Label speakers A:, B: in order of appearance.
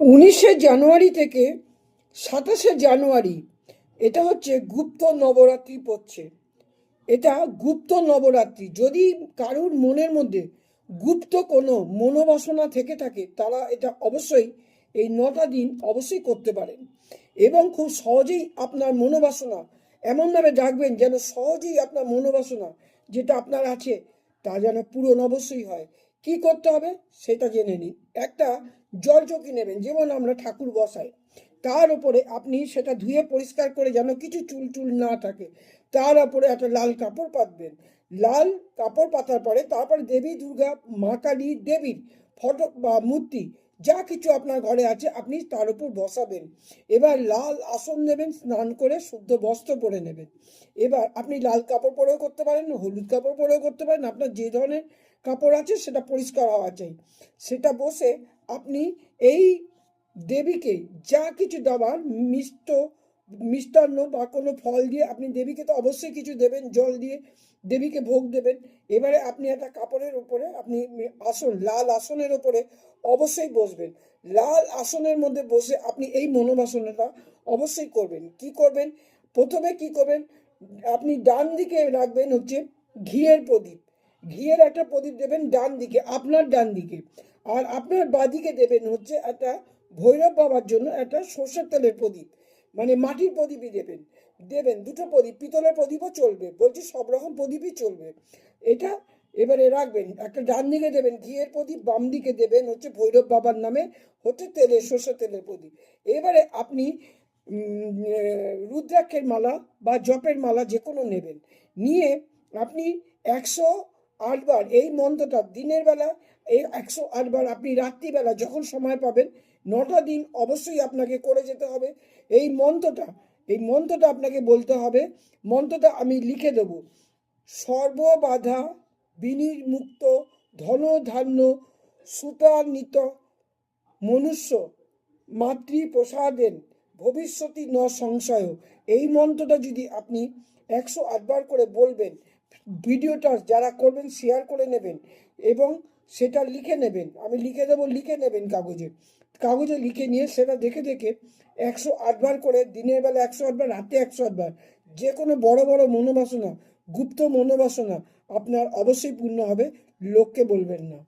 A: 19শে জানুয়ারি থেকে 27শে জানুয়ারি এটা হচ্ছে গুপ্ত নবরাত্রি পড়ছে। এটা গুপ্ত নবরাত্রি। যদি কারুর মনের মধ্যে গুপ্ত কোনো মনোবাসনা থেকে থাকে তারা এটা অবশ্যই এই 9টা দিন অবশ্যই করতে পারেন এবং খুব সহজেই আপনার মনোবাসনা এমনভাবে ডাকবেন যেন সহজেই আপনার মনোবাসনা যেটা আপনার আছে তা যেন পূরণ অবশ্যই হয়। কি করতে হবে সেটা জেনে নিন। একটা জলচৌকি নেবেন, যেমন আমরা ঠাকুর বসাই, তার উপরে আপনি সেটা ধুয়ে পরিষ্কার করে যেন কিছু চুল চুল না থাকে, তার উপরে একটা লাল কাপড় পাতবেন। লাল কাপড় পাতার পরে তারপরে দেবী দুর্গা, মা কালী, দেবীর ফটো বা মূর্তি যা কিছু আপনার ঘরে আছে আপনি তার উপর বসাবেন। এবার লাল আসন নেবেন, স্নান করে শুদ্ধ বস্ত্র পরে নেবেন। এবার আপনি লাল কাপড় পরেও করতে পারেন, হলুদ কাপড় পরেও করতে পারেন, আপনার যে ধরনের কাপড় আছে সেটা পরিষ্কার হওয়া চাই। সেটা বসে আপনি এই দেবীকে যা কিছু দেওয়ার মিষ্টান্ন বা কোনো ফল দিয়ে আপনি দেবীকে তো অবশ্যই কিছু দেবেন, জল দিয়ে দেবীকে ভোগ দেবেন। এবারে আপনি একটা কাপড়ের উপরে আপনি আসন, লাল আসনের উপরে অবশ্যই বসবেন। লাল আসনের মধ্যে বসে আপনি এই মনোবাসনাটা অবশ্যই করবেন। কি করবেন? প্রথমে কি করবেন, আপনি ডান দিকে রাখবেন হচ্ছে ঘিয়ের প্রদীপ। ঘিয়ের একটা প্রদীপ দেবেন ডান দিকে, আপনার ডান দিকে। আর আপনার বাঁদিকে দেবেন হচ্ছে একটা ভৈরব বাবার জন্য একটা সর্ষের তেলের প্রদীপ, মানে মাটির প্রদীপই দেবেন। দুটো প্রদীপ, পিতলের প্রদীপও চলবে, বলছি সব রকম প্রদীপই চলবে। এটা এবারে রাখবেন, একটা ডান দিকে দেবেন ঘিয়ের প্রদীপ, বাম দিকে দেবেন হচ্ছে ভৈরব বাবার নামে হচ্ছে সর্ষের তেলের প্রদীপ। এবারে আপনি রুদ্রাক্ষের মালা বা জপের মালা যে কোনো নেবেন, নিয়ে আপনি 108 বার এই মন্ত্রটা দিনের বেলা, এই 108 বার আপনি রাত্রিবেলা যখন সময় পাবেন 9টা দিন অবশ্যই আপনাকে করে যেতে হবে। এই মন্ত্রটা এই মন্ত্রটা আপনাকে বলতে হবে। মন্ত্রটা আমি লিখে দেব। সর্ববাধা বিনির্মুক্ত ধন ধান্য সুতান্বিত মনুষ্য মাতৃপ্রসাদেন ভবিষ্যতি ন সংশয়। এই মন্ত্রটা যদি আপনি 108 বার করে বলবেন, ভিডিওটা যারা করবেন শেয়ার করে নেবেন এবং সেটা লিখে নেবেন, আমি লিখে দেবো, লিখে নেবেন কাগজে। কাগজে লিখে নিয়ে সেটা দেখে দেখে 108 বার করে, দিনের বেলা 108 বার, রাতে 108 বার, যে কোনো বড় বড় মনোবাসনা, গুপ্ত মনোবাসনা আপনার অবশ্যই পূর্ণ হবে, লোককে বলবেন না।